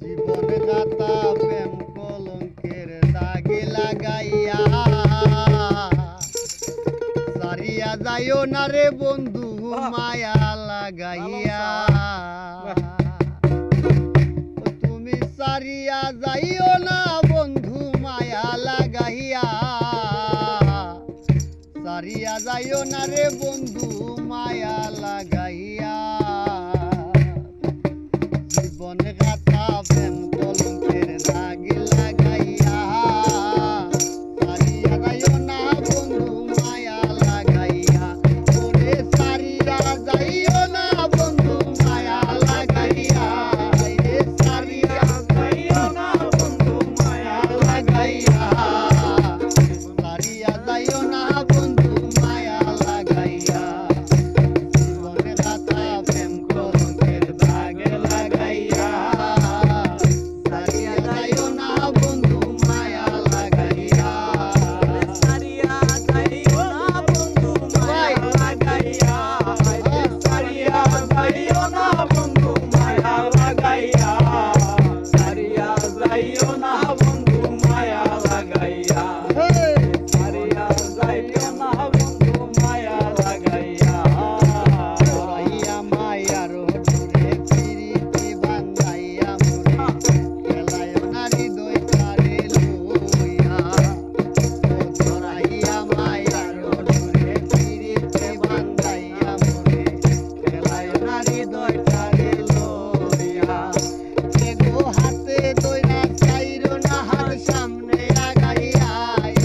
জীবন গাতা প্রেম কলঙ্কের দাগে লাগাইয়া সারিয়া যাইও না রে বন্ধু মায়া লাগাইয়া তুমি সারিয়া যাইও না বন্ধু মায়া লাগাইয়া সারিয়া যাইও না রে বন্ধু মায়া লাগাইয়া জীবন গাথা প্রেম কলঙ্কের দাগে লাগাইয়া সারিয়া যাইও না বন্ধু মায়া লাগাইয়া ওরে সারিয়া যাইও না বন্ধু মায়া লাগাইয়া রে সারিয়া যাইও না বন্ধু মায়া লাগাইয়া সারিয়া যাইও না বন্ধু মায়া লাগাইয়া জীবন গাথা প্রেম কলঙ্কের দাগে লাগাইয়া সারিয়া যাইও না বন্ধু মায়া লাগাইয়া সারিয়া যাইও না বন্ধু মায়া লাগাইয়া সারিয়া যাইও না বন্ধু মায়া লাগাইয়া সারিয়া যাইও না বন্ধু মায়া লাগাইয়া সারিয়া যাইও না বন্ধু মায়া লাগাইয়া রাইয়া মায়ার ডোরে পিরিতি বান্ধাইয়া মোরে খেলায় না হৃদয় তারে লইয়া রাইয়া মায়ার ডোরে পিরিতি বান্ধাইয়া মোরে খেলায় না হৃদয় তারে লইয়া এগো হাতে দইরা চাইরো না হাত সামনে আগাইয়া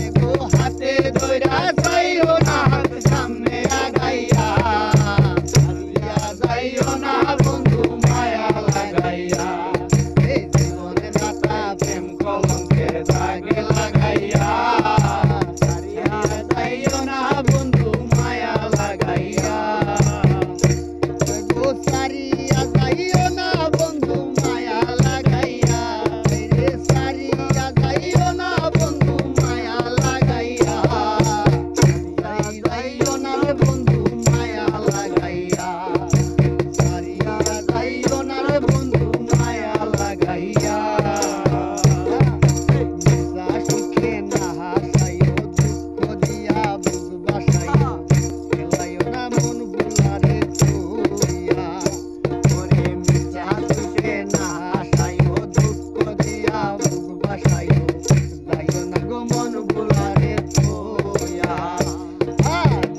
এগো হাতে দইরা চাইরো না হাত সামনে আগাইয়া সারিয়া যাইও না বন্ধু মায়া লাগাইয়া এই জীবনে গাথা প্রেম কলঙ্কের দাগে লাগাইয়া সারিয়া যাইও না বন্ধু মায়া লাগাইয়া গো সারিয়া যাইও না বন্ধু মায়া লাগাইয়া রে সারিয়া যাইও না বন্ধু মায়া লাগাইয়া যাইও না রে বন্ধু মায়া লাগাইয়া সারিয়া যাইও না রে বন্ধু মায়া লাগাইয়া মিশা সুখে না হাসাইও দুঃখ দিয়া বুক বাসাইও খেলাইও না মন বুলারে তুইয়া ওরে মিশা সুখে না হাসাইও দুঃখ দিয়া বুক বাসাইও যাইও না গো মন বুলারে তুইয়া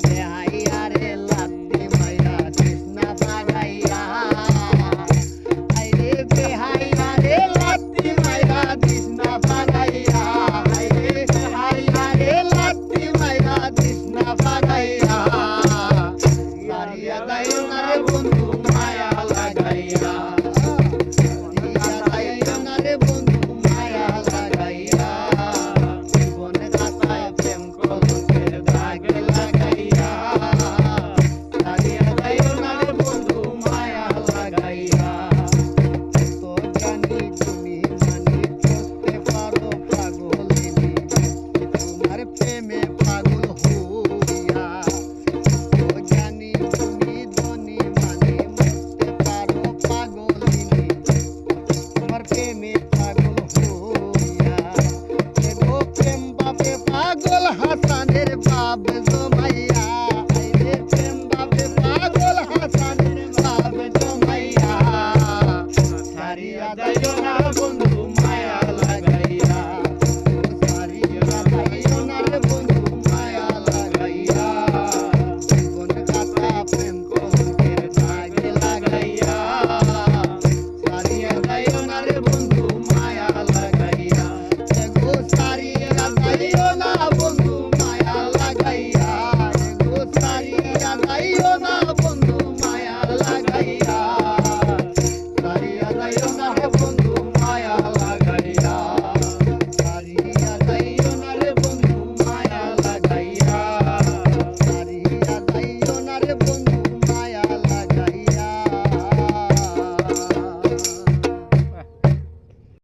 দেহাইয়া রে লাত্তি মাইরা কৃষ্ণা বাগাইয়া আইরে বেহাইয়া রে লাত্তি মাইরা কৃষ্ণা বাগাইয়া আইরে বেহাইয়া রে লাত্তি মাইরা কৃষ্ণা বাগাইয়া সারিয়া যাইও না রে বন্ধু মায়া লাগাইয়া সারিয়া যাইও না রে বন্ধু মায়া লাগাইয়া জীবনে গাথায় প্রেম কলঙ্কের দাগে লাগাইয়া সারিয়া যাইও না রে বন্ধু মায়া লাগাইয়া তো জানি তুমি মানি করতে পারো পাগলিনী তোমার প্রেমে পাগল হইয়া তো জানি তুমি ধনী মানি মরতে পারো পাগলিনী তোমার প্রেমে পাগল হইয়া এগো প্রেম বাপে পাগল হাসানের বাপ জমাইয়া আইরে প্রেম বাপে পাগল হাসানের বাপ জমাইয়া সারিয়া যাইও না বন্ধু